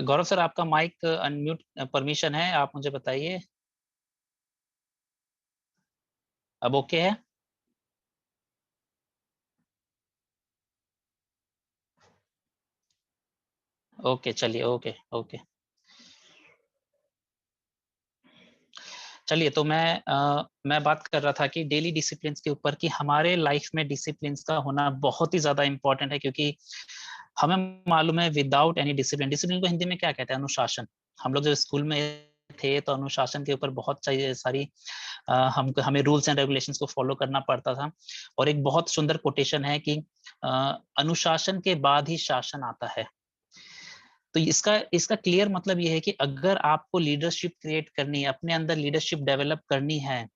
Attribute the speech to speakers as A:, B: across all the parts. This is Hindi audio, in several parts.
A: गौरव सर, आपका माइक अनम्यूट परमिशन है, आप मुझे बताइए। अब ओके है? ओके, चलिए, ओके ओके। चलिए, तो मैं बात कर रहा था कि डेली डिसिप्लिन के ऊपर, कि हमारे लाइफ में डिसिप्लिन का होना बहुत ही ज्यादा इंपॉर्टेंट है, क्योंकि हमें मालूम है विदाउट एनी डिसिप्लिन, डिसिप्लिन को हिंदी में क्या कहते हैं? अनुशासन। हम लोग जब स्कूल में थे तो अनुशासन के ऊपर बहुत सारी हमें रूल्स एंड रेगुलेशंस को फॉलो करना पड़ता था। और एक बहुत सुंदर कोटेशन है कि अनुशासन के बाद ही शासन आता है। तो इसका इसका क्लियर मतलब ये है कि अगर आपको लीडरशिप क्रिएट करनी है, अपने अंदर लीडरशिप डेवलप करनी है,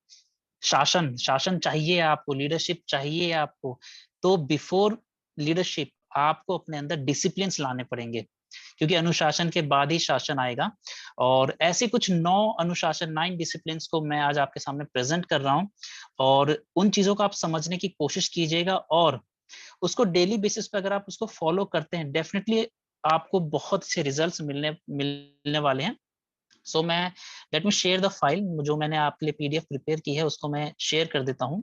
A: शासन शासन चाहिए आपको, लीडरशिप चाहिए आपको, तो बिफोर लीडरशिप आपको अपने अंदर डिसिप्लिन लाने पड़ेंगे, क्योंकि अनुशासन के बाद ही शासन आएगा। और ऐसे कुछ 9 अनुशासन, 9 डिसिप्लिन को मैं आज आपके सामने प्रेजेंट कर रहा हूं, और उन चीजों को आप समझने की कोशिश कीजिएगा, और उसको डेली बेसिस पे अगर आप उसको फॉलो करते हैं, डेफिनेटली आपको बहुत अच्छे रिजल्ट्स मिलने वाले हैं। सो मैं let me share the file, जो मैंने आपके लिए पीडीएफ प्रिपेयर की है उसको मैं शेयर कर देता हूं,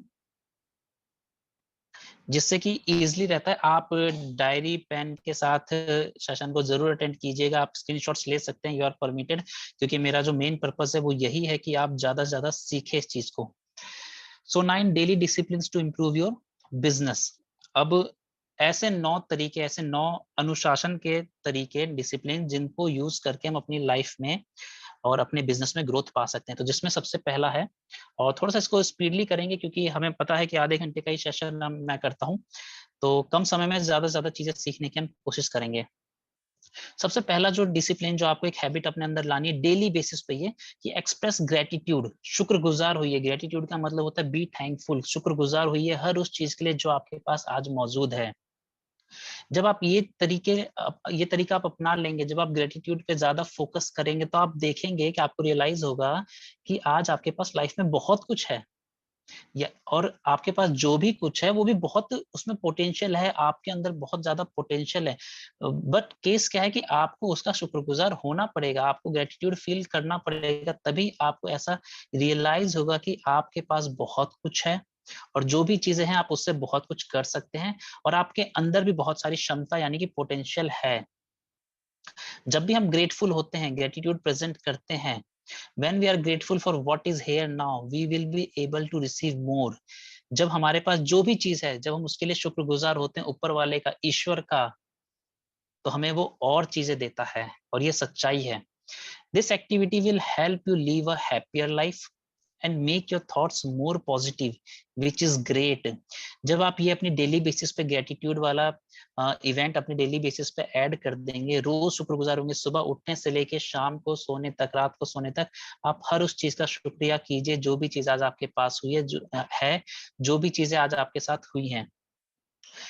A: जिससे कि इजीली रहता है। आप डायरी पेन के साथ सेशन को जरूर अटेंड कीजिएगा, आप स्क्रीनशॉट्स ले सकते हैं, यू आर परमिटेड, क्योंकि मेरा जो मेन पर्पस है वो यही है कि आप ज्यादा से ज्यादा सीखें इस चीज को। So 9 daily discipline to improve your business. अब ऐसे 9 तरीके, ऐसे 9 अनुशासन के तरीके, डिसिप्लिन, जिनको यूज करके हम अपनी लाइफ में और अपने बिजनेस में ग्रोथ पा सकते हैं। तो जिसमें सबसे पहला है, और थोड़ा सा इसको स्पीडली करेंगे क्योंकि हमें पता है कि आधे घंटे का ही सेशन मैं करता हूं, तो कम समय में ज्यादा से ज्यादा चीजें सीखने की हम कोशिश करेंगे। सबसे पहला जो डिसिप्लिन, जो आपको एक हैबिट अपने अंदर लानी है डेली बेसिस पे, ये कि एक्सप्रेस ग्रेटिट्यूड, शुक्रगुजार होइए। ग्रेटिट्यूड का मतलब होता है बी थैंकफुल, शुक्रगुजार होइए हर उस चीज के लिए जो आपके पास आज मौजूद है। जब आप ये तरीका आप अपना लेंगे, जब आप ग्रेटिट्यूड पे ज्यादा फोकस करेंगे, तो आप देखेंगे कि आपको रियलाइज होगा कि आज आपके पास लाइफ में बहुत कुछ है, या और आपके पास जो भी कुछ है वो भी बहुत, उसमें पोटेंशियल है, आपके अंदर बहुत ज्यादा पोटेंशियल है। बट केस क्या है कि आपको उसका शुक्रगुजार होना पड़ेगा, आपको ग्रेटिट्यूड फील करना पड़ेगा, तभी आपको ऐसा रियलाइज होगा कि आपके पास बहुत कुछ है, और जो भी चीजें हैं आप उससे बहुत कुछ कर सकते हैं, और आपके अंदर भी बहुत सारी क्षमता यानी कि पोटेंशियल है। जब भी हम ग्रेटफुल होते हैं, ग्रेटिट्यूड प्रेजेंट करते हैं, when we are grateful for what is here now, we will be able to receive more। जब हमारे पास जो भी चीज है, जब हम उसके लिए शुक्रगुजार होते हैं ऊपर वाले का, ईश्वर का, तो हमें वो और चीजें देता है, और ये सच्चाई है। This activity will help you leave a happier life and make your thoughts more positive, which is great. जब आप ये अपनी डेली बेसिस पे ग्रेटिट्यूड वाला इवेंट अपने डेली बेसिस पे ऐड कर देंगे, रोज शुक्रगुजार होंगे, सुबह उठने से लेके शाम को सोने तक, रात को सोने तक, आप हर उस चीज का शुक्रिया कीजिए, जो भी चीज आज आपके पास हुई है, जो भी चीजें आज आपके साथ हुई हैं।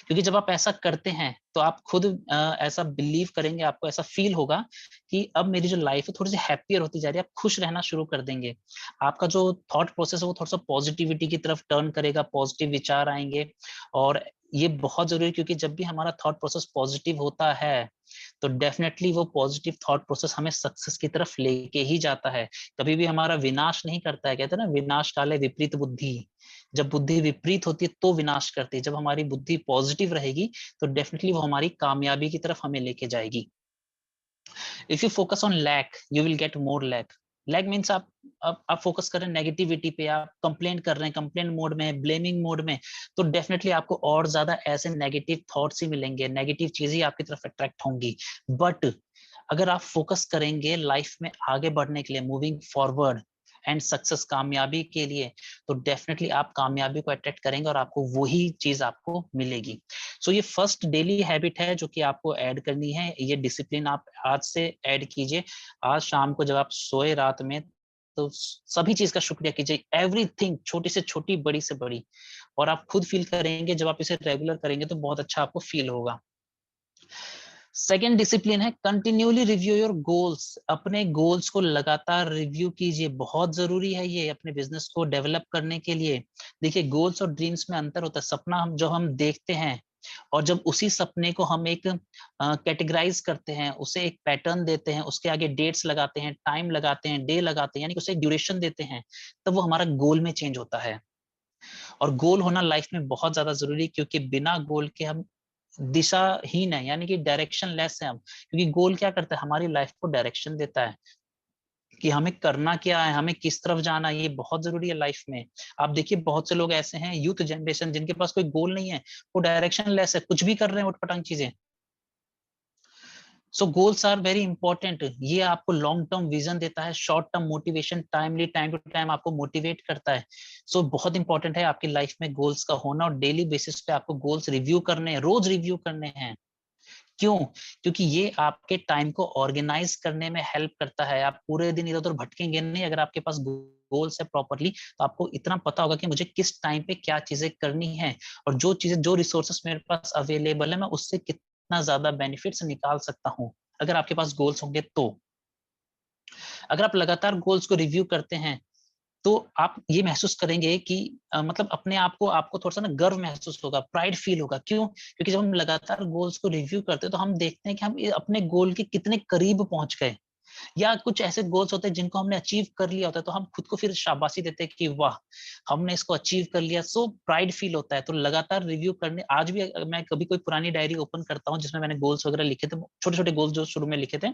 A: क्योंकि जब आप ऐसा करते हैं तो आप खुद ऐसा बिलीव करेंगे, आपको ऐसा फील होगा कि अब मेरी जो लाइफ है थोड़ी सी हैप्पियर होती जा रही है, आप खुश रहना शुरू कर देंगे। आपका जो थॉट प्रोसेस है वो थोड़ा सा पॉजिटिविटी की तरफ टर्न करेगा, पॉजिटिव विचार आएंगे। और ये बहुत जरूरी है, क्योंकि जब भी हमारा थॉट प्रोसेस पॉजिटिव होता है तो डेफिनेटली वो पॉजिटिव थॉट प्रोसेस हमें सक्सेस की तरफ लेके ही जाता है, कभी भी हमारा विनाश नहीं करता है। कहते हैं ना, विनाश काले विपरीत बुद्धि। जब बुद्धि विपरीत होती है तो विनाश करती है, जब हमारी बुद्धि पॉजिटिव रहेगी तो डेफिनेटली वो हमारी कामयाबी की तरफ हमें लेके जाएगी। If you focus on lack you will get more lack. Lack means आप फोकस कर रहे हैं नेगेटिविटी पे, आप कंप्लेंट कर रहे हैं, कंप्लेंट मोड में, ब्लेमिंग मोड में, तो डेफिनेटली आपको और ज्यादा ऐसे नेगेटिव थॉट्स ही मिलेंगे, नेगेटिव चीजें ही आपकी तरफ अट्रैक्ट होंगी। बट अगर आप फोकस करेंगे लाइफ में आगे बढ़ने के लिए, मूविंग फॉरवर्ड एंड सक्सेस, कामयाबी के लिए, तो डेफिनेटली आप कामयाबी को अट्रैक्ट करेंगे और आपको वही चीज आपको मिलेगी। सो ये फर्स्ट डेली हैबिट है जो कि आपको ऐड करनी है, ये डिसिप्लिन आप आज से ऐड कीजिए। आज शाम को जब आप सोए रात में, तो सभी चीज का शुक्रिया कीजिए, एवरीथिंग, छोटी से छोटी, बड़ी से बड़ी, और आप खुद फील करेंगे जब आप इसे रेगुलर करेंगे तो बहुत अच्छा आपको फील होगा। सेकेंड डिसिप्लिन है कंटिन्यूली रिव्यू योर गोल्स। अपने गोल्स को लगातार रिव्यू कीजिए, बहुत जरूरी है ये अपने बिजनेस को डेवलप करने के लिए। देखिए, गोल्स और ड्रीम्स में अंतर होता है। सपना हम जो हम देखते हैं और जब उसी सपने को हम एक कैटेगराइज करते हैं, उसे एक पैटर्न देते हैं, उसके आगे डेट्स लगाते हैं, टाइम लगाते हैं, डे लगाते हैं, यानी कि उसे एक ड्यूरेशन देते हैं, तब वो हमारा गोल में चेंज होता है। और गोल होना लाइफ में बहुत ज्यादा जरूरी है, क्योंकि बिना गोल के हम दिशाहीन है, यानी कि डायरेक्शन लेस है हम। क्योंकि गोल क्या करता है, हमारी लाइफ को डायरेक्शन देता है कि हमें करना क्या है, हमें किस तरफ जाना है, ये बहुत जरूरी है लाइफ में। आप देखिए बहुत से लोग ऐसे हैं, यूथ जनरेशन, जिनके पास कोई गोल नहीं है, वो डायरेक्शन लेस है, कुछ भी कर रहे हैं उठपटांग चीजें। So goals are very important. ये आपको लॉन्ग टर्म विजन देता है, short term motivation, timely time to time आपको मोटिवेट करता है। सो बहुत इंपॉर्टेंट है आपकी लाइफ में गोल्स का होना, और डेली बेसिस पे आपको गोल्स रिव्यू करने हैं, रोज रिव्यू करने हैं। क्यों? क्योंकि ये आपके टाइम को ऑर्गेनाइज करने में हेल्प करता है। आप पूरे दिन इधर उधर भटकेंगे नहीं अगर आपके पास गोल्स है प्रॉपरली, तो आपको इतना पता होगा कि मुझे किस टाइम पे क्या चीजें करनी है, और जो चीजें, जो रिसोर्सेस मेरे पास अवेलेबल है, मैं उससे कितना ज्यादा बेनिफिट्स निकाल सकता हूँ अगर आपके पास गोल्स होंगे तो। अगर आप लगातार गोल्स को रिव्यू करते हैं, तो आप ये महसूस करेंगे कि मतलब अपने आप को, आपको थोड़ा सा ना गर्व महसूस होगा, प्राइड फील होगा। क्यों? क्योंकि जब हम लगातार गोल्स को रिव्यू करते हैं, तो हम देखते हैं कि हम अपने गोल के कितने करीब पहुंच गए, या कुछ ऐसे गोल्स होते हैं जिनको हमने अचीव कर लिया होता है, तो हम खुद को फिर शाबाशी देते हैं कि वाह, हमने इसको अचीव कर लिया। सो प्राइड फील होता है। तो लगातार रिव्यू करने, आज भी मैं कभी कोई पुरानी डायरी ओपन करता हूँ जिसमें मैंने गोल्स वगैरह लिखे थे, छोटे छोटे गोल्स जो शुरू में लिखे थे।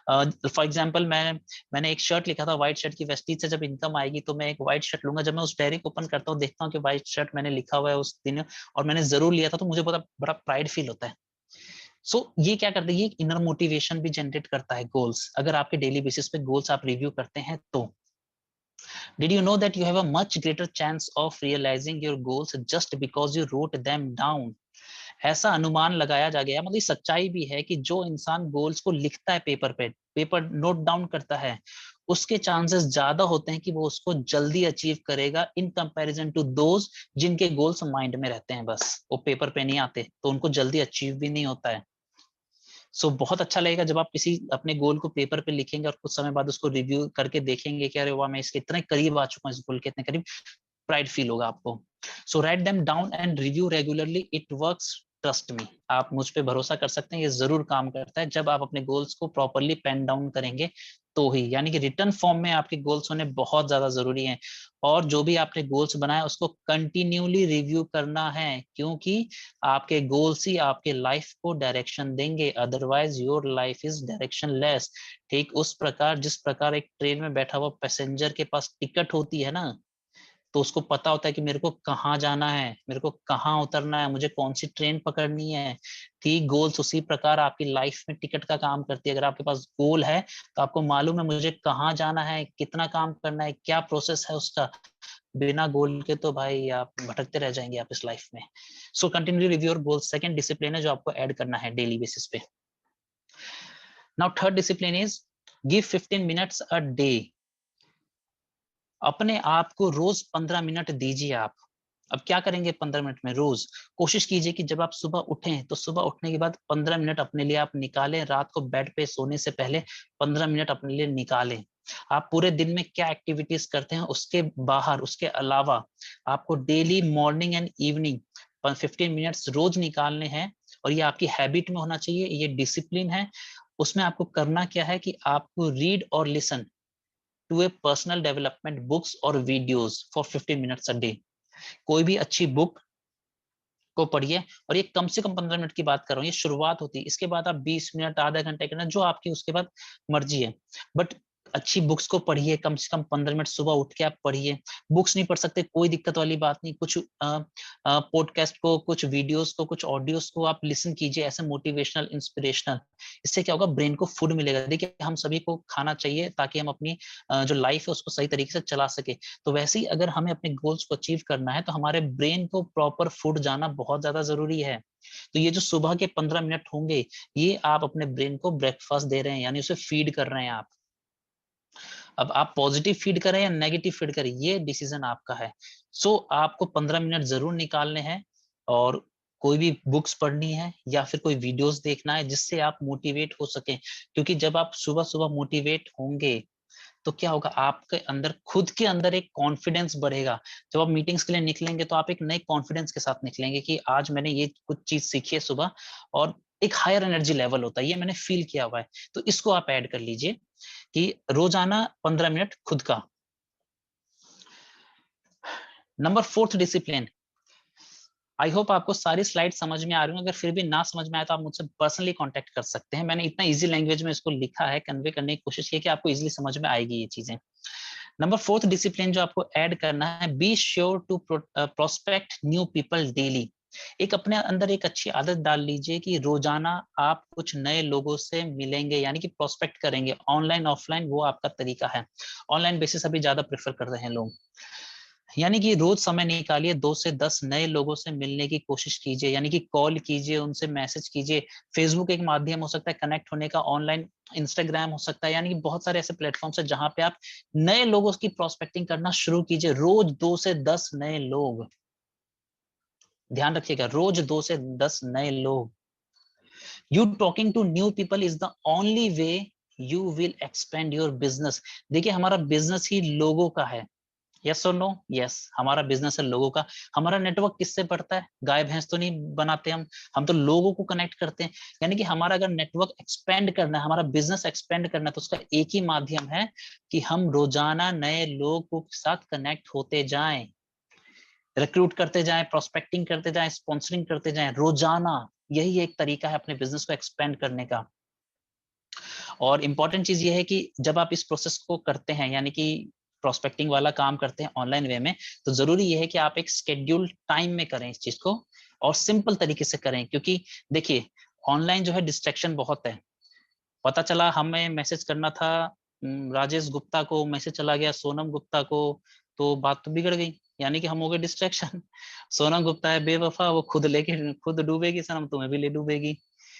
A: फॉर एग्जाम्पल, मैंने एक शर्ट लिखा था, व्हाइट शर्ट की वेस्टीज से जब इनकम आएगी तो मैं एक व्हाइट शर्ट लूंगा। जब मैं उस डायरी को ओपन करता हूँ, देखता हूँ कि व्हाइट शर्ट मैंने लिखा हुआ है उस दिन, और मैंने जरूर लिया था, तो मुझे बहुत बड़ा प्राइड फील होता है। ये क्या करता है, ये इनर मोटिवेशन भी जनरेट करता है गोल्स, अगर आपके डेली बेसिस पे गोल्स आप रिव्यू करते हैं तो। Did you know that you have a much greater chance of realising your goals just because you wrote them down? ऐसा अनुमान लगाया जा गया, मतलब सच्चाई भी है, कि जो इंसान गोल्स को लिखता है पेपर पे, पेपर नोट डाउन करता है, उसके चांसेस ज्यादा होते हैं कि वो उसको जल्दी अचीव करेगा, इन कंपैरिजन टू दोज जिनके गोल्स माइंड में रहते हैं, बस वो पेपर पे नहीं आते, तो उनको जल्दी अचीव भी नहीं होता है। बहुत अच्छा लगेगा जब आप किसी अपने गोल को पेपर पे लिखेंगे और कुछ समय बाद उसको रिव्यू करके देखेंगे कि अरे वाह, मैं इसके इतने करीब आ चुका हूँ, इस गोल के इतने करीब। प्राइड फील होगा आपको। So write them down and review regularly, it works, trust me. आप मुझ पे भरोसा कर सकते हैं, ये जरूर काम करता है। जब आप अपने गोल्स को प्रॉपरली पेन डाउन करेंगे तो ही, यानी कि रिटर्न फॉर्म में आपके गोल्स होने बहुत ज्यादा जरूरी हैं। और जो भी आपने गोल्स बनाए उसको कंटिन्यूली रिव्यू करना है, क्योंकि आपके गोल्स ही आपके लाइफ को डायरेक्शन देंगे, otherwise your life is direction less. ठीक उस प्रकार जिस प्रकार एक ट्रेन में बैठा हुआ पैसेंजर के पास टिकट होती है ना, तो उसको पता होता है कि मेरे को कहाँ जाना है, मेरे को कहाँ उतरना है, मुझे कौन सी ट्रेन पकड़नी है। ठीक गोल्स उसी प्रकार आपकी लाइफ में टिकट का काम करती है। अगर आपके पास गोल है तो आपको मालूम है मुझे कहाँ जाना है, कितना काम करना है, क्या प्रोसेस है उसका। बिना गोल के तो भाई आप भटकते रह जाएंगे आप इस लाइफ में। So continue review your goal, second discipline है जो आपको ऐड करना है डेली बेसिस पे। Now third discipline is give 15 minutes a day. अपने आप को रोज 15 मिनट दीजिए आप। अब क्या करेंगे 15 मिनट में? रोज कोशिश कीजिए कि जब आप सुबह उठें तो सुबह उठने के बाद 15 मिनट अपने लिए आप निकालें। रात को बेड पे सोने से पहले 15 मिनट अपने लिए निकालें। आप पूरे दिन में क्या एक्टिविटीज करते हैं उसके बाहर, उसके अलावा आपको daily morning and evening 15 minutes रोज निकालने हैं। और ये आपकी हैबिट में होना चाहिए, ये डिसिप्लिन है। उसमें आपको करना क्या है कि आपको रीड और listen to a personal development books और videos for 15 minutes a day. कोई भी अच्छी बुक को पढ़िए, और ये कम से कम 15 मिनट की बात कर रहा हूँ, ये शुरुआत होती है। इसके बाद आप 20 मिनट, आधा घंटे करना जो आपकी उसके बाद मर्जी है। बट अच्छी बुक्स को पढ़िए, कम से कम 15 मिनट सुबह उठ के आप पढ़िए। बुक्स नहीं पढ़ सकते, कोई दिक्कत वाली बात नहीं। कुछ पॉडकास्ट को, कुछ वीडियोस को, कुछ ऑडियोस को आप लिसन कीजिए, ऐसे मोटिवेशनल, इंस्पिरेशनल। इससे क्या होगा, ब्रेन को फूड मिलेगा। देखिए हम सभी को खाना चाहिए ताकि हम अपनी जो लाइफ है उसको सही तरीके से चला सके। तो वैसे ही अगर हमें अपने गोल्स को अचीव करना है तो हमारे ब्रेन को प्रॉपर फूड जाना बहुत ज्यादा जरूरी है। तो ये जो सुबह के 15 मिनट होंगे, ये आप अपने ब्रेन को ब्रेकफास्ट दे रहे हैं, यानी उसे फीड कर रहे हैं आप। अब आप पॉजिटिव फीड करें या नेगेटिव फीड करें, ये डिसीजन आपका है। आपको 15 मिनट जरूर निकालने हैं, और कोई भी बुक्स पढ़नी है या फिर कोई वीडियोस देखना है जिससे आप मोटिवेट हो सके। क्योंकि जब आप सुबह सुबह मोटिवेट होंगे तो क्या होगा, आपके अंदर खुद के अंदर एक कॉन्फिडेंस बढ़ेगा। जब आप मीटिंग्स के लिए निकलेंगे तो आप एक नए कॉन्फिडेंस के साथ निकलेंगे कि आज मैंने ये कुछ चीज सीखी है सुबह, और एक हायर एनर्जी लेवल होता है, ये मैंने फील किया हुआ है। तो इसको आप ऐड कर लीजिए कि रोजाना 15 मिनट खुद का। Number 4 discipline. आई होप आपको सारी स्लाइड समझ में आ रही है। अगर फिर भी ना समझ में आए तो आप मुझसे पर्सनली कांटेक्ट कर सकते हैं। मैंने इतना इजी लैंग्वेज में इसको लिखा है, कन्वे करने की कोशिश की कि आपको इजीली समझ में आएगी ये चीजें। नंबर 4 डिसिप्लिन जो आपको ऐड करना है, be sure to prospect new people daily. एक अपने अंदर एक अच्छी आदत डाल लीजिए कि रोजाना आप कुछ नए लोगों से मिलेंगे, यानी कि प्रोस्पेक्ट करेंगे, ऑनलाइन ऑफलाइन, वो आपका तरीका है। ऑनलाइन बेसिस अभी ज्यादा प्रेफर कर रहे हैं लोग, यानी कि रोज समय निकालिए, 2 से 10 नए लोगों से मिलने की कोशिश कीजिए, यानी कि कॉल कीजिए, उनसे मैसेज कीजिए। फेसबुक एक माध्यम हो सकता है कनेक्ट होने का, ऑनलाइन इंस्टाग्राम हो सकता है, यानी कि बहुत सारे ऐसे प्लेटफॉर्म्स है जहां पे आप नए लोगों की प्रोस्पेक्टिंग करना शुरू कीजिए। रोज 2 से 10 नए लोग, ध्यान रखिएगा, रोज 2 से 10 नए लोग। You talking to new people is the only way you will expand your business. देखिए, हमारा बिजनेस ही लोगों का है। यस और नो? यस, हमारा बिजनेस है लोगों का। हमारा नेटवर्क किससे बढ़ता है? गाय भैंस तो नहीं बनाते हम तो लोगों को कनेक्ट करते हैं। यानी कि हमारा अगर नेटवर्क एक्सपेंड करना है, हमारा बिजनेस एक्सपेंड करना है, तो उसका एक ही माध्यम है कि हम रोजाना नए लोगों के साथ कनेक्ट होते जाएं, रिक्रूट करते जाएं, प्रोस्पेक्टिंग करते जाएं, स्पॉन्सरिंग करते जाएं रोजाना। यही एक तरीका है अपने बिजनेस को एक्सपेंड करने का। और इंपॉर्टेंट चीज ये है कि जब आप इस प्रोसेस को करते हैं, यानी कि प्रोस्पेक्टिंग वाला काम करते हैं ऑनलाइन वे में, तो जरूरी ये है कि आप एक शेड्यूल टाइम में करें इस चीज को, और सिंपल तरीके से करें। क्योंकि देखिए, ऑनलाइन जो है डिस्ट्रैक्शन बहुत है। पता चला हमें मैसेज करना था राजेश गुप्ता को, मैसेज चला गया सोनम गुप्ता को, तो बात तो बिगड़ गई, यानी कि हम हो गए डिस्ट्रैक्शन। सोनम गुप्ता है बेवफा, वो खुद लेके खुद डूबेगी सनम, तुम्हें भी ले डूबेगी।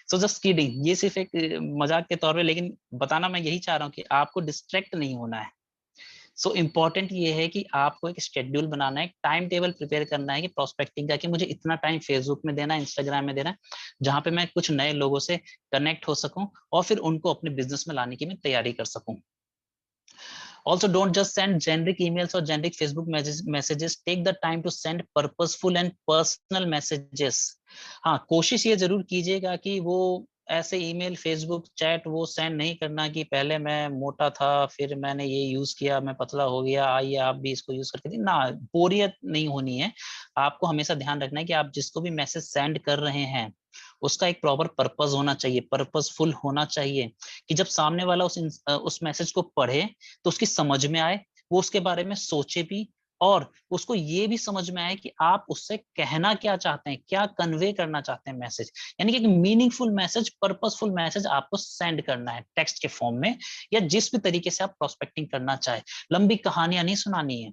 A: सो जस्ट किडिंग, ये सिर्फ एक मजाक के तौर पे, लेकिन बताना मैं यही चाह रहा हूँ कि आपको डिस्ट्रैक्ट नहीं होना है। सो इम्पोर्टेंट ये है कि आपको एक शेड्यूल बनाना है, एक टाइम टेबल प्रिपेयर करना है कि प्रोस्पेक्टिंग का, कि मुझे इतना टाइम फेसबुक में देना है, इंस्टाग्राम में देना है, जहां पे मैं कुछ नए लोगों से कनेक्ट हो सकूं और फिर उनको अपने बिजनेस में लाने की मैं तैयारी कर सकूं। Also, don't just send generic emails or generic Facebook messages. Take the time to send purposeful and personal messages. हाँ, कोशिश ये जरूर कीजिएगा कि वो ऐसे ईमेल, फेसबुक चैट वो सेंड नहीं करना कि पहले मैं मोटा था, फिर मैंने ये यूज किया, मैं पतला हो गया, आइए आप भी इसको यूज करके ना। बोरियत नहीं होनी है। आपको हमेशा ध्यान रखना है कि आप जिसको भी मैसेज सेंड कर रहे हैं, उसका एक प्रॉपर पर्पस होना चाहिए, पर्पसफुल होना चाहिए, कि जब सामने वाला उस मैसेज को पढ़े तो उसकी समझ में आए, वो उसके बारे में सोचे भी, और उसको ये भी समझ में आए कि आप उससे कहना क्या चाहते हैं, क्या कन्वे करना चाहते हैं मैसेज। यानी कि एक मीनिंगफुल मैसेज, पर्पसफुल मैसेज आपको सेंड करना है टेक्स्ट के फॉर्म में, या जिस भी तरीके से आप प्रोस्पेक्टिंग करना चाहे। लंबी कहानियां नहीं सुनानी है,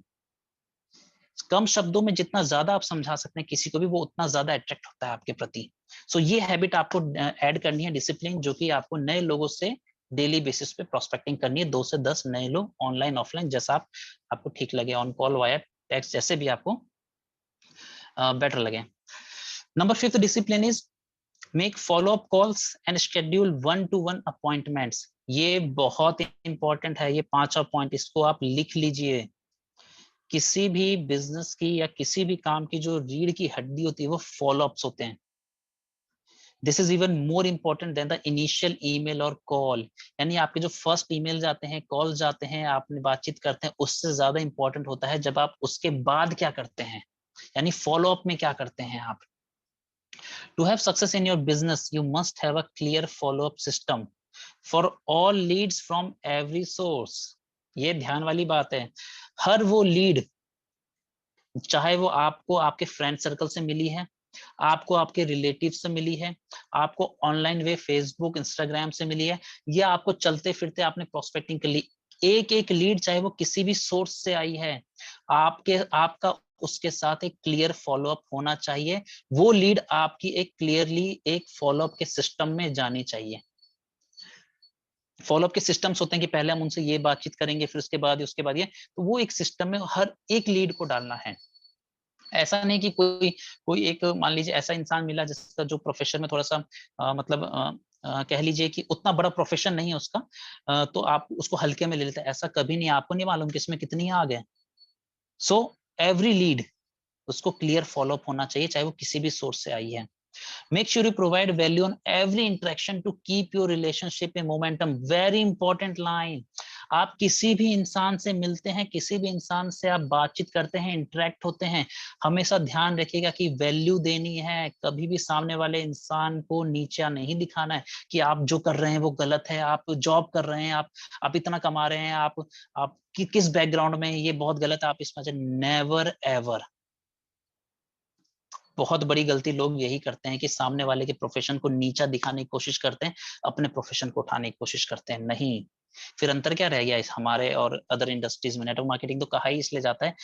A: कम शब्दों में जितना ज्यादा आप समझा सकते हैं किसी को भी, वो उतना ज्यादा अट्रैक्ट होता है आपके प्रति। सो ये हैबिट आपको ऐड करनी है, डिसिप्लिन, जो कि आपको नए लोगों से डेली बेसिस पे प्रोस्पेक्टिंग करनी है, 2 से 10 नए लोग, ऑनलाइन ऑफलाइन, जैसा आपको ठीक लगे, ऑन कॉल, वाया टेक्स्ट, जैसे भी आपको बेटर लगे। Number 5 discipline is make follow up calls and schedule 1-to-1 appointments. ये बहुत इंपॉर्टेंट है, ये 5 पॉइंट, इसको आप लिख लीजिए। किसी भी बिजनेस की या किसी भी काम की जो रीढ़ की हड्डी होती है, वो फॉलो अप्स होते हैं। This is even more important then the initial email और कॉल। यानी आपके जो फर्स्ट ईमेल जाते हैं, कॉल जाते हैं, आपने बातचीत करते हैं, उससे ज्यादा इंपॉर्टेंट होता है जब आप उसके बाद क्या करते हैं, यानी फॉलो अप में क्या करते हैं आप। To have success in your business you must have a clear follow up system for all leads from every source. ये ध्यान वाली बात है। हर वो लीड, चाहे वो आपको आपके फ्रेंड सर्कल से मिली है, आपको आपके रिलेटिव से मिली है, आपको ऑनलाइन वे फेसबुक इंस्टाग्राम से मिली है, या आपको चलते फिरते आपने प्रोस्पेक्टिंग के लिए, एक एक लीड चाहे वो किसी भी सोर्स से आई है, आपका उसके साथ एक क्लियर फॉलोअप होना चाहिए। वो लीड आपकी एक क्लियरली एक फॉलोअप के सिस्टम में जानी चाहिए। फॉलोअप के सिस्टम्स होते हैं कि पहले हम उनसे ये बातचीत करेंगे, फिर उसके बाद ये, तो वो एक सिस्टम में हर एक लीड को डालना है। ऐसा नहीं कि कोई कोई एक, मान लीजिए ऐसा इंसान मिला जिसका जो प्रोफेशन में थोड़ा सा मतलब कह लीजिए कि उतना बड़ा प्रोफेशन नहीं है उसका, तो आप उसको हल्के में ले लेते हैं। ऐसा कभी नहीं, आपको नहीं मालूम कि इसमें कितनी आग है। सो एवरी लीड उसको क्लियर फॉलोअप होना चाहिए, चाहे वो किसी भी सोर्स से आई है। Make sure you provide value on every interaction to keep your relationship in momentum. Very important line. आप किसी भी इंसान से मिलते हैं, किसी भी इंसान से आप बातचीत करते हैं, इंटरेक्ट होते हैं, हमेशा ध्यान रखिएगा कि वैल्यू देनी है। कभी भी सामने वाले इंसान को नीचा नहीं दिखाना है कि आप जो कर रहे हैं वो गलत है, आप जॉब कर रहे हैं, आप इतना कमा रहे हैं, आप किस बैकग्राउंड में, ये बहुत गलत है, आप इसमें नेवर एवर। बहुत बड़ी गलती लोग यही करते हैं कि सामने वाले के प्रोफेशन को नीचा दिखाने की कोशिश करते हैं, अपने प्रोफेशन को उठाने की कोशिश करते हैं। नहीं, फिर अंतर क्या रह गया इस हमारे और अदर इंडस्ट्रीज में? नेटवर्क मार्केटिंग तो कहा ही इसलिए जाता है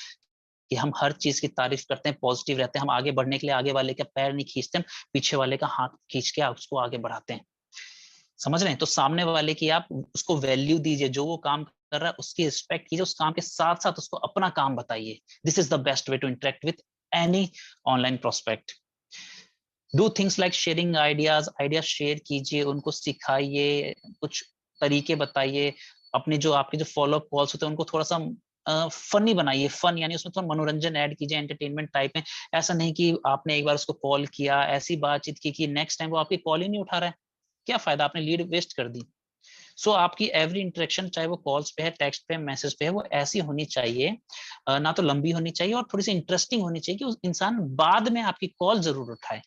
A: कि हम हर चीज की तारीफ करते हैं, पॉजिटिव रहते हैं, हम आगे बढ़ने के लिए आगे वाले का पैर नहीं खींचते, हम पीछे वाले का हाथ खींच के उसको आगे बढ़ाते हैं। समझ रहे हैं? तो सामने वाले की आप उसको वैल्यू दीजिए, जो वो काम कर रहा है उसकी रिस्पेक्ट कीजिए, उस काम के साथ साथ उसको अपना काम बताइए। This is the best way to interact with any online prospect. Do things like sharing ideas share कीजिए, उनको सिखाइए, कुछ तरीके बताइए। अपने जो आपके जो फॉलोअप कॉल्स होते हैं उनको थोड़ा सा फनी बनाइए, फन यानी उसमें थोड़ा मनोरंजन ऐड कीजिए, एंटरटेनमेंट टाइप में। ऐसा नहीं कि आपने एक बार उसको कॉल किया, ऐसी बातचीत की कि नेक्स्ट टाइम वो आपकी कॉल ही नहीं उठा रहा है, क्या फायदा, आपने लीड वेस्ट कर दी। सो आपकी एवरी इंटरेक्शन, चाहे वो कॉल्स पे है, टेक्स्ट पे, मैसेज पे है, वो ऐसी होनी चाहिए, ना तो लंबी होनी चाहिए और थोड़ी सी इंटरेस्टिंग होनी चाहिए कि उस इंसान बाद में आपकी कॉल जरूर उठाए।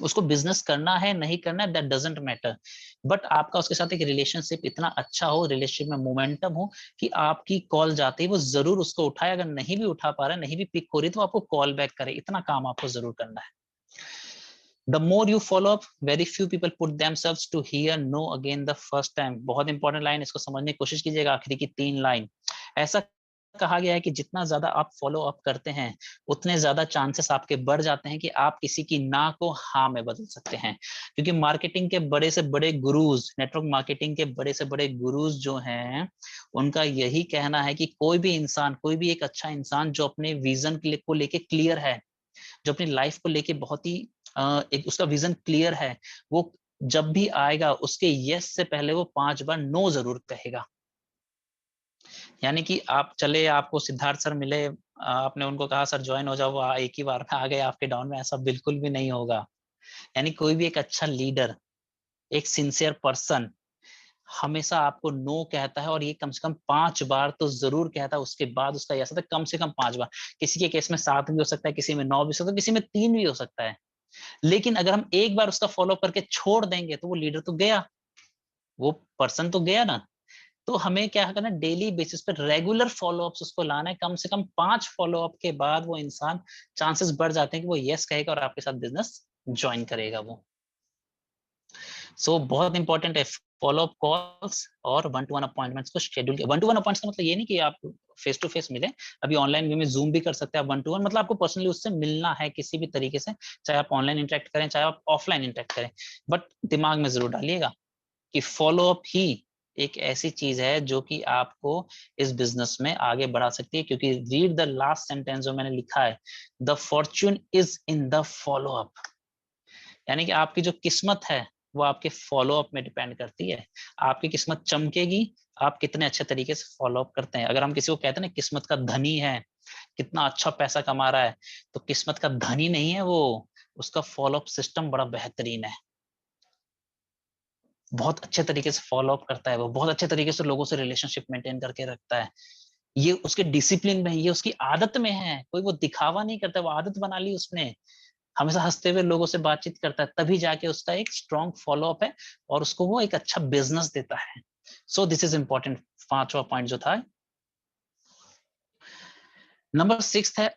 A: उसको बिजनेस करना है नहीं करना है दैट डजंट मैटर, बट आपका उसके साथ एक रिलेशनशिप इतना अच्छा हो, रिलेशनशिप में मोमेंटम हो कि आपकी कॉल जाते ही वो जरूर उसको उठाए। अगर नहीं भी उठा पा रहा है, नहीं भी पिक हो रही, तो आपको कॉल बैक करे। इतना काम आपको जरूर करना है। The more you follow up, very few people put themselves to hear no again the first time. बहुत इंपॉर्टेंट लाइन, इसको समझने की कोशिश कीजिएगा। आखिरी की 3 लाइन, ऐसा कहा गया है कि जितना ज्यादा आप फॉलो अप करते हैं, उतने ज्यादा चांसेस आपके बढ़ जाते हैं कि आप किसी की ना को हाँ में बदल सकते हैं। क्योंकि मार्केटिंग के बड़े से बड़े गुरुज, नेटवर्क मार्केटिंग के बड़े से बड़े गुरुज जो हैं, उनका यही कहना है कि कोई भी इंसान, कोई भी एक अच्छा इंसान जो अपने विजन को लेके क्लियर है, जो अपनी लाइफ को लेके बहुत ही एक उसका विजन क्लियर है, वो जब भी आएगा उसके यस से पहले वो 5 बार नो जरूर कहेगा। यानी कि आप चले, आपको सिद्धार्थ सर मिले, आपने उनको कहा सर ज्वाइन हो जाओ, वो एक ही बार में आ गए आपके डाउन में, ऐसा बिल्कुल भी नहीं होगा। यानी कोई भी एक अच्छा लीडर, एक सिंसियर पर्सन हमेशा आपको नो कहता है, और ये कम से कम 5 बार तो जरूर कहता है, उसके बाद उसका यस आता है, कम से कम 5 बार। किसी के केस में 7 भी हो सकता है, किसी में 9 भी हो सकता है, किसी में 3 भी हो सकता है। लेकिन अगर हम एक बार उसका फॉलो करके छोड़ देंगे तो वो लीडर तो गया, वो पर्सन तो गया ना। तो हमें क्या करना है, डेली बेसिस पे रेगुलर फॉलोअप्स उसको लाना है। कम से कम 5 फॉलोअप के बाद वो इंसान, चांसेस बढ़ जाते हैं कि वो यस कहेगा और आपके साथ बिजनेस ज्वाइन करेगा वो। सो बहुत इंपॉर्टेंट है फॉलोअप कॉल्स और वन टू वन अपॉइंटमेंट्स को schedule. One two one appoints का मतलब ये नहीं कि आप फेस टू फेस मिले, अभी ऑनलाइन वे में जूम भी कर सकते हैं आप। वन टू वन मतलब आपको पर्सनली उससे मिलना है किसी भी तरीके से, चाहे आप ऑनलाइन इंटरेक्ट करें, चाहे आप ऑफलाइन इंटरेक्ट करें। बट दिमाग में जरूर डालिएगा कि फॉलोअप ही एक ऐसी चीज है जो कि आपको इस बिजनेस में आगे बढ़ा सकती है। क्योंकि रीड द लास्ट सेंटेंस जो मैंने लिखा है, the Fortune is in the follow up. यानी कि आपकी जो किस्मत है वो आपके फॉलोअप में डिपेंड करती है। आपकी किस्मत चमकेगी, आप कितने अच्छे तरीके से फॉलोअप करते हैं। अगर हम किसी को कहते हैं ना किस्मत का धनी है, कितना अच्छा पैसा कमा रहा है, तो किस्मत का धनी नहीं है वो, उसका फॉलोअप सिस्टम बड़ा बेहतरीन है। बहुत अच्छे तरीके से फॉलोअप करता है, वो बहुत अच्छे तरीके से लोगों से रिलेशनशिप मेंटेन करके रखता है। ये उसके डिसिप्लिन में है, ये उसकी आदत में है। कोई वो दिखावा नहीं करता, वो आदत बना ली उसने। हमेशा हंसते हुए लोगों से बातचीत करता है, तभी जाके उसका एक स्ट्रॉन्ग फॉलोअप है और उसको वो एक अच्छा बिजनेस देता है। सो दिस इज इंपॉर्टेंट, 5वां पॉइंट जो था। नंबर 6 है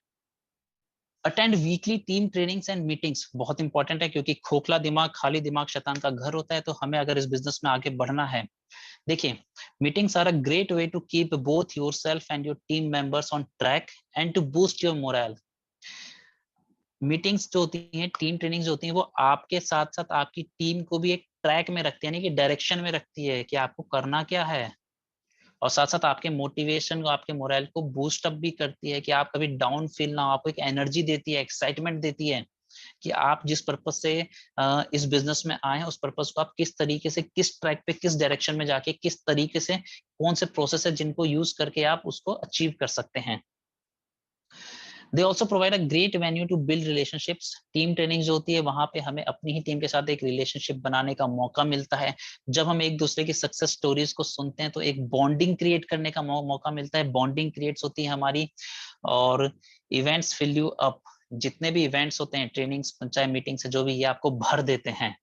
A: attend weekly team trainings and meetings. बहुत इंपॉर्टेंट है, क्योंकि खोखला दिमाग, खाली दिमाग शैतान का घर होता है। तो हमें अगर इस बिजनेस में आगे बढ़ना है, देखिए, meetings are a great way to keep both yourself and your team members on track and to boost your morale. Meetings जो होती हैं, टीम ट्रेनिंग्स जो होती हैं, वो आपके साथ साथ आपकी टीम को भी एक ट्रैक में रखती है, यानी कि डायरेक्शन में रखती है कि आपको करना क्या है। और साथ साथ आपके मोटिवेशन को, आपके मोरल को बूस्ट अप भी करती है कि आप कभी डाउन फील ना हो, आपको एक एनर्जी देती है, एक्साइटमेंट देती है। कि आप जिस पर्पज से इस बिजनेस में आए हैं, उस पर्पज को आप किस तरीके से, किस ट्रैक पे, किस डायरेक्शन में जाके, किस तरीके से, कौन से प्रोसेस है जिनको यूज करके आप उसको अचीव कर सकते हैं। They also provide a great venue to build relationships. Team training जो होती है वहां पे हमें अपनी ही टीम के साथ एक रिलेशनशिप बनाने का मौका मिलता है। जब हम एक दूसरे की सक्सेस स्टोरीज को सुनते हैं तो एक बॉन्डिंग क्रिएट करने का मौका मिलता है, बॉन्डिंग क्रिएट्स होती है हमारी। और इवेंट्स फिल यू अप। जितने भी इवेंट्स होते हैं, ट्रेनिंग्स, चाहे मीटिंग्स है, जो भी, ये आपको भर देते हैं।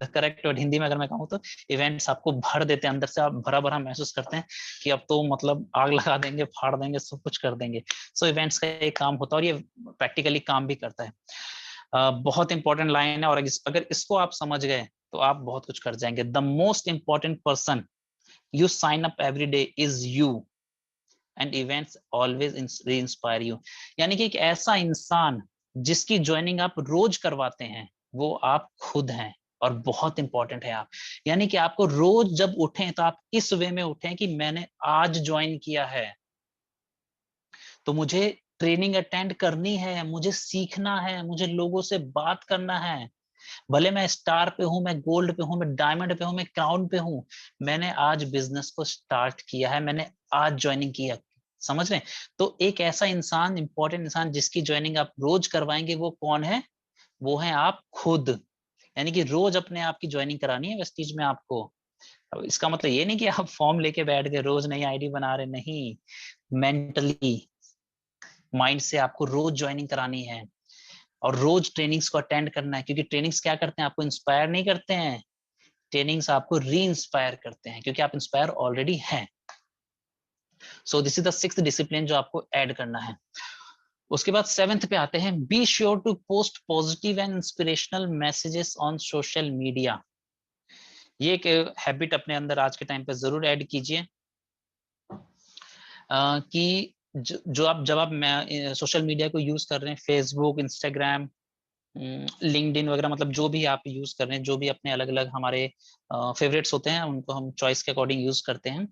A: करेक्ट वर्ड हिंदी में अगर मैं कहूँ तो इवेंट्स आपको भर देते हैं, अंदर से आप भरा भरा महसूस करते हैं कि अब तो मतलब आग लगा देंगे, फाड़ देंगे, सब कुछ कर देंगे। सो इवेंट्स का एक काम होता है और ये प्रैक्टिकली काम भी करता है। बहुत इंपॉर्टेंट लाइन है, और अगर इसको आप समझ गए तो आप बहुत कुछ कर जाएंगे। The most important person you sign up every day is you and events always inspire you। यानी कि एक ऐसा इंसान जिसकी ज्वाइनिंग आप रोज करवाते हैं वो आप खुद हैं, और बहुत इंपॉर्टेंट है आप। यानी कि आपको रोज जब उठें तो आप इस वे में उठें कि मैंने आज ज्वाइन किया है तो मुझे ट्रेनिंग अटेंड करनी है, मुझे सीखना है, मुझे लोगों से बात करना है। भले मैं स्टार पे हूं, मैं गोल्ड पे हूं, मैं डायमंड पे हूं, मैं क्राउन पे हूं, मैंने आज बिजनेस को स्टार्ट किया है, मैंने आज ज्वाइनिंग किया। समझ रहे हैं? तो एक ऐसा इंसान, इंपॉर्टेंट इंसान जिसकी ज्वाइनिंग आप रोज करवाएंगे, वो कौन है? वो है आप खुद। यानी कि रोज अपने आप की ज्वाइनिंग करानी है वेस्टीज में आपको। अब इसका मतलब ये नहीं कि आप फॉर्म लेके बैठ गए, रोज नई आईडी बना रहे, नहीं। मेंटली, माइंड से आपको रोज ज्वाइनिंग करानी है और रोज ट्रेनिंग्स को अटेंड करना है, क्योंकि ट्रेनिंग्स क्या करते हैं? आपको इंस्पायर नहीं करते हैं, ट्रेनिंग्स आपको री इंस्पायर करते हैं, क्योंकि आप इंस्पायर ऑलरेडी हैं। सो this is the sixth discipline जो आपको ऐड करना है। उसके बाद सेवेंथ पे आते हैं, be sure to post positive and inspirational messages on social media. ये एक हैबिट अपने अंदर आज के टाइम पे जरूर ऐड कीजिए कि जो आप, जब आप सोशल मीडिया को यूज कर रहे हैं, फेसबुक, इंस्टाग्राम, लिंक्डइन वगैरह, मतलब जो भी आप यूज कर रहे हैं, जो भी अपने अलग अलग हमारे फेवरेट्स होते हैं, उनको हम चॉइस के अकॉर्डिंग यूज करते हैं।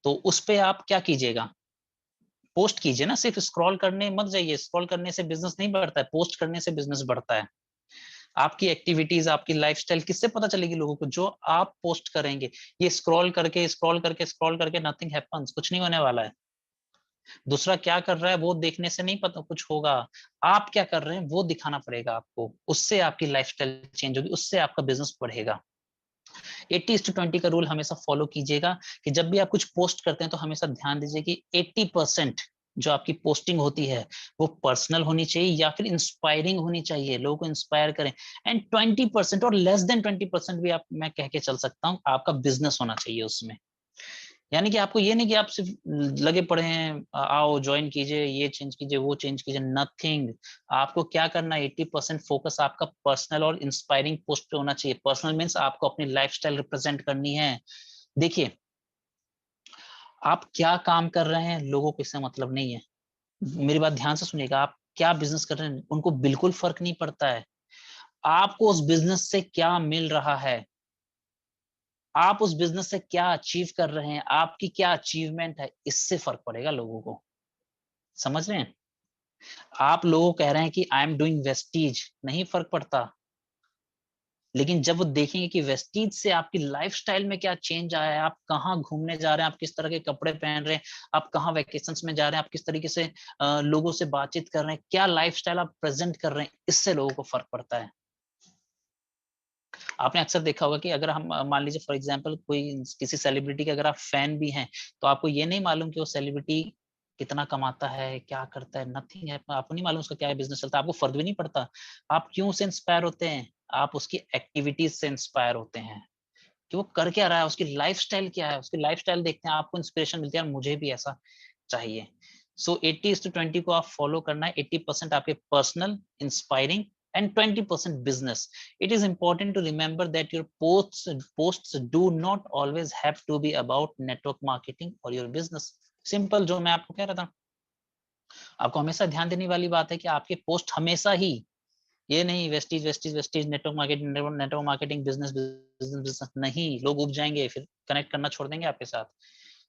A: तो उस पे आप क्या कीजिएगा? पोस्ट कीजिए ना, सिर्फ स्क्रॉल करने मत जाइए। स्क्रॉल करने से बिजनेस नहीं बढ़ता है, पोस्ट करने से बिजनेस बढ़ता है। आपकी एक्टिविटीज, आपकी लाइफस्टाइल किससे पता चलेगी लोगों को? जो आप पोस्ट करेंगे। ये स्क्रॉल करके नथिंग हैपेंस, कुछ नहीं होने वाला है। दूसरा क्या कर रहा है वो देखने से नहीं पता कुछ होगा। आप क्या कर रहे हैं वो दिखाना पड़ेगा आपको, उससे आपकी लाइफस्टाइल चेंज होगी, उससे आपका बिजनेस बढ़ेगा। 80:20 का रूल हमेशा फॉलो कीजिएगा कि जब भी आप कुछ पोस्ट करते हैं तो हमेशा ध्यान दीजिए कि 80% जो आपकी पोस्टिंग होती है वो पर्सनल होनी चाहिए या फिर इंस्पायरिंग होनी चाहिए, लोगों को इंस्पायर करें। एंड 20% और लेस देन 20% भी आप, मैं कह के चल सकता हूँ, आपका बिजनेस होना चाहिए उसमें। यानी कि आपको ये नहीं कि आप सिर्फ लगे पड़े हैं, आओ ज्वाइन कीजिए, ये चेंज कीजिए, वो चेंज कीजिए, नथिंग। आपको क्या करना है? 80% फोकस आपका पर्सनल और इंस्पायरिंग पोस्ट पे होना चाहिए। पर्सनल मीन्स आपको अपनी लाइफस्टाइल रिप्रेजेंट करनी है। देखिए, आप क्या काम कर रहे हैं लोगों को इससे मतलब नहीं है। मेरी बात ध्यान से सुनिएगा, आप क्या बिजनेस कर रहे हैं उनको बिल्कुल फर्क नहीं पड़ता है। आपको उस बिजनेस से क्या मिल रहा है, आप उस बिजनेस से क्या अचीव कर रहे हैं, आपकी क्या अचीवमेंट है, इससे फर्क पड़ेगा लोगों को। समझ रहे हैं? आप लोग कह रहे हैं कि आई एम डूइंग वेस्टीज, नहीं फर्क पड़ता। लेकिन जब वो देखेंगे कि वेस्टीज से आपकी लाइफस्टाइल में क्या चेंज आया है, आप कहाँ घूमने जा रहे हैं, आप किस तरह के कपड़े पहन रहे हैं, आप कहाँ वेकेशंस में जा रहे हैं, आप किस तरीके से लोगों से बातचीत कर रहे हैं, क्या लाइफस्टाइल आप प्रेजेंट कर रहे हैं, इससे लोगों को फर्क पड़ता है। आपने अक्सर देखा होगा कि अगर हम मान लीजिए फॉर एग्जांपल कोई किसी सेलिब्रिटी के अगर आप फैन भी हैं, तो आपको ये नहीं मालूम कि वो सेलिब्रिटी कितना कमाता है, क्या करता है, नथिंग है, आपको नहीं मालूम उसका क्या बिजनेस चलता है, आपको फर्क भी नहीं पड़ता। आप क्यों से इंस्पायर होते हैं? आप उसकी एक्टिविटीज से इंस्पायर होते हैं कि वो कर क्या रहा है, उसकी लाइफस्टाइल क्या है, उसकी लाइफस्टाइल देखते हैं, आपको इंस्पिरेशन मिलती है, मुझे भी ऐसा चाहिए। सो 80:20 को आप फॉलो करना है। 80% आपके personal inspiring and 20% business. It is important to remember that your posts do not always have to be about network marketing or your business. Simple, जो मैं आपको कह रहा था, आपको हमेशा ध्यान देने वाली बात है कि आपके पोस्ट हमेशा ही, ये नहीं Vestige Vestige Vestige, network marketing, business business business, नहीं। लोग उब जाएंगे, फिर कनेक्ट करना छोड़ देंगे आपके साथ।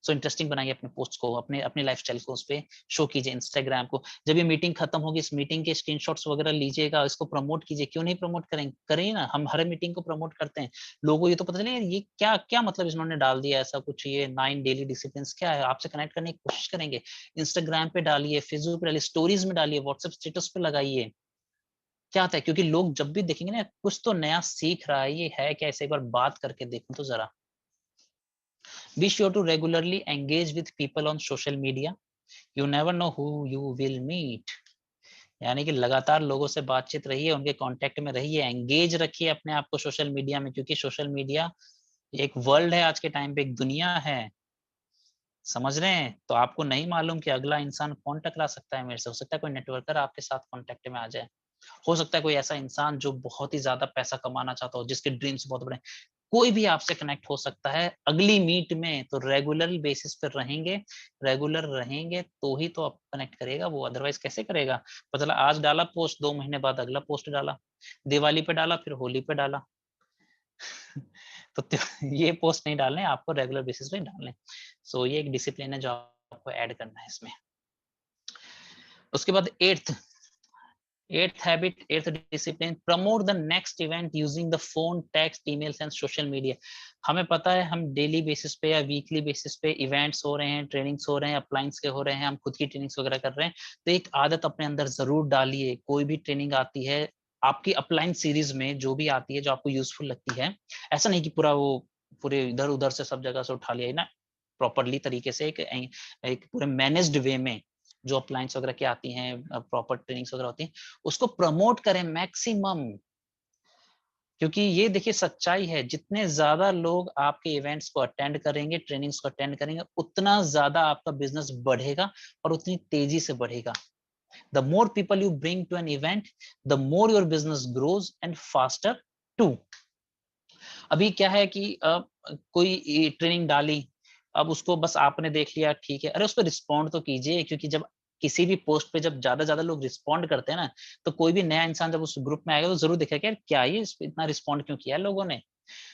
A: सो इंटरेस्टिंग बनाइए अपने पोस्ट को, अपने अपने लाइफस्टाइल को उस पे शो कीजिए इंस्टाग्राम को। जब ये मीटिंग खत्म होगी, इस मीटिंग के स्क्रीनशॉट्स वगैरह लीजिएगा, इसको प्रमोट कीजिए। क्यों नहीं प्रमोट करेंगे, करिए ना, हम हर मीटिंग को प्रमोट करते हैं। लोगों को ये तो पता चले ये क्या क्या मतलब इन्होंने डाल दिया ऐसा कुछ, ये 9 डेली डिसिप्लिन क्या है, आपसे कनेक्ट करने की कोशिश करेंगे। इंस्टाग्राम पे डालिए, फेसबुक पे डालिए, स्टोरीज में डालिए, व्हाट्सएप स्टेटस पे लगाइए। क्या होता है, क्योंकि लोग जब भी देखेंगे ना कुछ तो नया सीख रहा है, ये है क्या, इसे एक बार बात करके देखो तो जरा। Be sure to regularly engage with people on social media. You never know who you will meet. यानी कि लगातार लोगों से बातचीत रहिए, उनके कांटेक्ट में रहिए, एंगेज रखिए अपने आप को सोशल मीडिया में, क्योंकि सोशल मीडिया एक वर्ल्ड है आज के टाइम पे, एक दुनिया है। समझ रहे हैं? तो आपको नहीं मालूम कि अगला इंसान कौन टकरा सकता है मेरे से। हो सकता है कोई नेटवर्कर आपके साथ कांटेक्ट में आ जाए, हो सकता है कोई ऐसा इंसान जो बहुत ही ज्यादा पैसा कमाना चाहता हो, जिसके ड्रीम्स बहुत बड़े, कोई भी आपसे कनेक्ट हो सकता है अगली मीट में। तो रेगुलर बेसिस पर रहेंगे, रेगुलर रहेंगे तो ही तो आप कनेक्ट करेगा वो, अदरवाइज कैसे करेगा। पता चला आज डाला पोस्ट, 2 महीने बाद अगला पोस्ट डाला, दिवाली पे डाला, फिर होली पे डाला। तो ये पोस्ट नहीं डालने, आपको रेगुलर बेसिस पे डालने। सो ये एक डिसिप्लिन है जो आपको ऐड करना है इसमें। उसके बाद eighth habit, eighth discipline, promote the next event using the phone, text, emails and social media. हमें पता है हम डेली बेसिस पे या वीकली बेसिस पे इवेंट्स हो रहे हैं, ट्रेनिंग्स हो रहे हैं, अप्लायंस के हो रहे हैं, हम खुद की ट्रेनिंग्स वगैरह कर रहे हैं, तो एक आदत अपने अंदर जरूर डालिए। कोई भी ट्रेनिंग आती है आपकी अपलाइन सीरीज में, जो भी आती है जो आपको यूजफुल लगती है, ऐसा नहीं कि पूरा वो पूरे इधर उधर से सब जगह से उठा लिया ना, प्रॉपरली तरीके से एक पूरे मैनेज्ड वे में जो अप्लायंस वगैरह की आती हैं, प्रॉपर ट्रेनिंग्स वगैरह होती हैं, उसको प्रमोट करें मैक्सिमम। क्योंकि ये देखिए सच्चाई है, जितने ज्यादा लोग आपके इवेंट्स को अटेंड करेंगे, ट्रेनिंग्स को अटेंड करेंगे, उतना ज्यादा आपका बिजनेस बढ़ेगा और उतनी तेजी से बढ़ेगा। The more people you bring to an event, the more your business grows and faster too. अभी क्या है कि कोई ट्रेनिंग डाली, अब उसको बस आपने देख लिया, ठीक है, अरे उस पर रिस्पॉन्ड तो कीजिए। क्योंकि जब किसी भी पोस्ट पे जब ज्यादा ज्यादा लोग रिस्पॉन्ड करते हैं ना, तो कोई भी नया इंसान जब उस ग्रुप में आएगा तो जरूर देखेगा यार क्या ये इस पे इतना रिस्पॉन्ड क्यों किया है लोगों ने।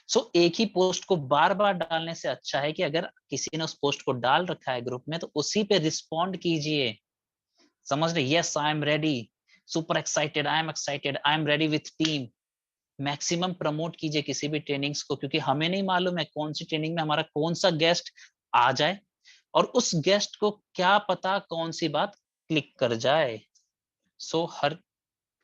A: सो एक ही पोस्ट को बार बार डालने से अच्छा है कि अगर किसी ने उस पोस्ट को डाल रखा है ग्रुप में, तो उसी पे रिस्पॉन्ड कीजिए। समझ रहे, yes I am ready, super excited, I am excited, I am ready with team. Maximum promote कीजिए किसी भी ट्रेनिंग्स को, क्योंकि हमें नहीं मालूम है कौन सी ट्रेनिंग में हमारा कौन सा गेस्ट आ जाए, और उस गेस्ट को क्या पता कौन सी बात क्लिक कर जाए। सो हर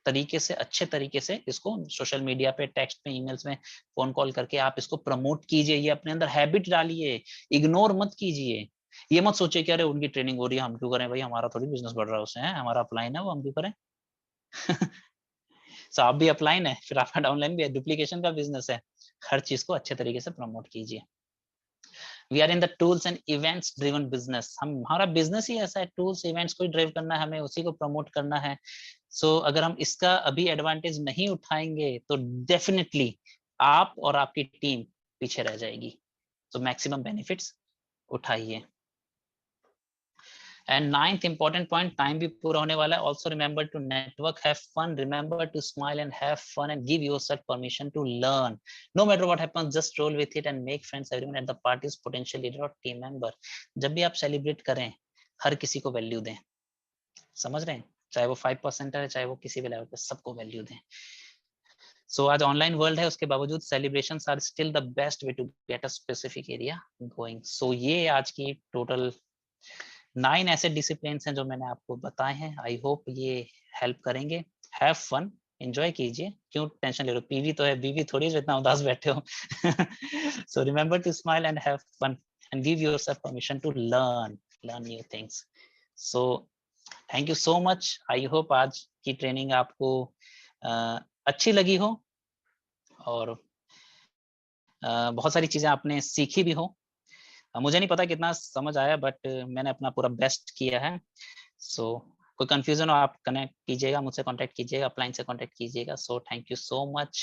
A: तरीके से, अच्छे तरीके से इसको सोशल मीडिया पे, टेक्स्ट पे, ईमेल्स में, फोन कॉल करके आप इसको प्रमोट कीजिए। ये अपने अंदर हैबिट डालिए, इग्नोर मत कीजिए। ये मत सोचिए कि अरे उनकी ट्रेनिंग हो रही है हम क्यों करें, भाई हमारा थोड़ी बिजनेस बढ़ रहा है उससे, है हमारा अपलाइन है वो, हम क्यों करें। सो आप भी अपलाइन है, फिर आपका डाउनलाइन भी है, डुप्लीकेशन का बिजनेस है। हर चीज को अच्छे तरीके से प्रमोट कीजिए। We are in the tools and events driven business, हम हमारा बिजनेस ही ऐसा है, टूल्स इवेंट्स को ड्राइव करना है हमें, उसी को प्रमोट करना है। सो अगर हम इसका अभी एडवांटेज नहीं उठाएंगे तो डेफिनेटली आप और आपकी टीम पीछे रह जाएगी। सो मैक्सिमम बेनिफिट्स उठाइए। And ninth important point, time भी पूरा होने वाला है। Also remember to network, have fun, remember to smile and have fun and give yourself permission to learn. No matter what happens, just roll with it and make friends, everyone at the party is potential leader और टीम मेंबर। जब भी आप सेलिब्रेट करें, हर किसी को वैल्यू दें। समझ रहे हैं, चाहे वो 5% है, चाहे वो किसी भी लेवल पे, सबको वैल्यू दें। सो आज ऑनलाइन वर्ल्ड है, उसके बावजूद celebrations are still the best way to get a specific area going. So ये आज की टोटल 9 ऐसे डिसिप्लिन हैं जो मैंने आपको बताए हैं। आई होप ये हेल्प करेंगे। हैव फन, एंजॉय कीजिए, क्यों टेंशन ले रहे हो, पीवी तो है, बीवी थोड़ी जो इतना उदास बैठे हो। So remember to smile and have fun and give yourself permission to learn new things. So thank you so much. I hope आज की ट्रेनिंग आपको अच्छी लगी हो, और बहुत सारी चीजें आपने सीखी भी हो। मुझे नहीं पता कितना समझ आया, बट मैंने अपना पूरा बेस्ट किया है। सो कोई कंफ्यूजन हो आप कनेक्ट कीजिएगा, मुझसे कांटेक्ट कीजिएगा, अपलाइन से कांटेक्ट कीजिएगा। सो thank you so much,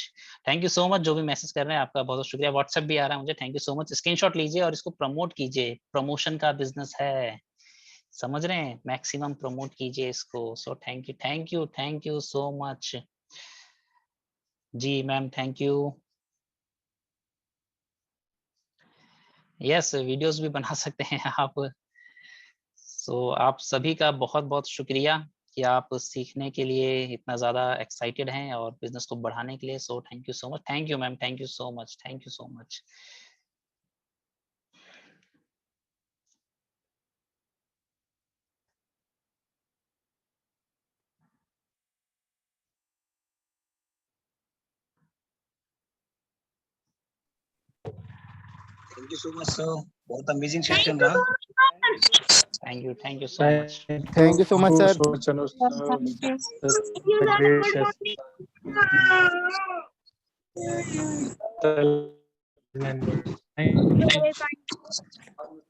A: thank you so much. जो भी मैसेज कर रहे हैं आपका बहुत बहुत शुक्रिया। व्हाट्सएप भी आ रहा है मुझे, thank you so much. Screenshot लीजिए और इसको प्रमोट कीजिए, प्रमोशन का बिजनेस है, समझ रहे हैं, मैक्सिमम प्रमोट कीजिए इसको। So thank you, thank you, thank you so much. जी ma'am, thank you. Yes, videos भी बना सकते हैं आप। सो आप सभी का बहुत-बहुत शुक्रिया कि आप सीखने के लिए इतना ज़्यादा एक्साइटेड हैं और बिज़नेस को बढ़ाने के लिए। सो thank you so much. Thank you ma'am, thank you so much, thank you so much.
B: Thank you so much sir, बहुत अमेजिंग सेशन रहा।
A: Thank you so much.
C: Thank you so much, sir.
D: so much, Anuj.
E: Thank you.
D: A great session. Thank you.
E: Very kind.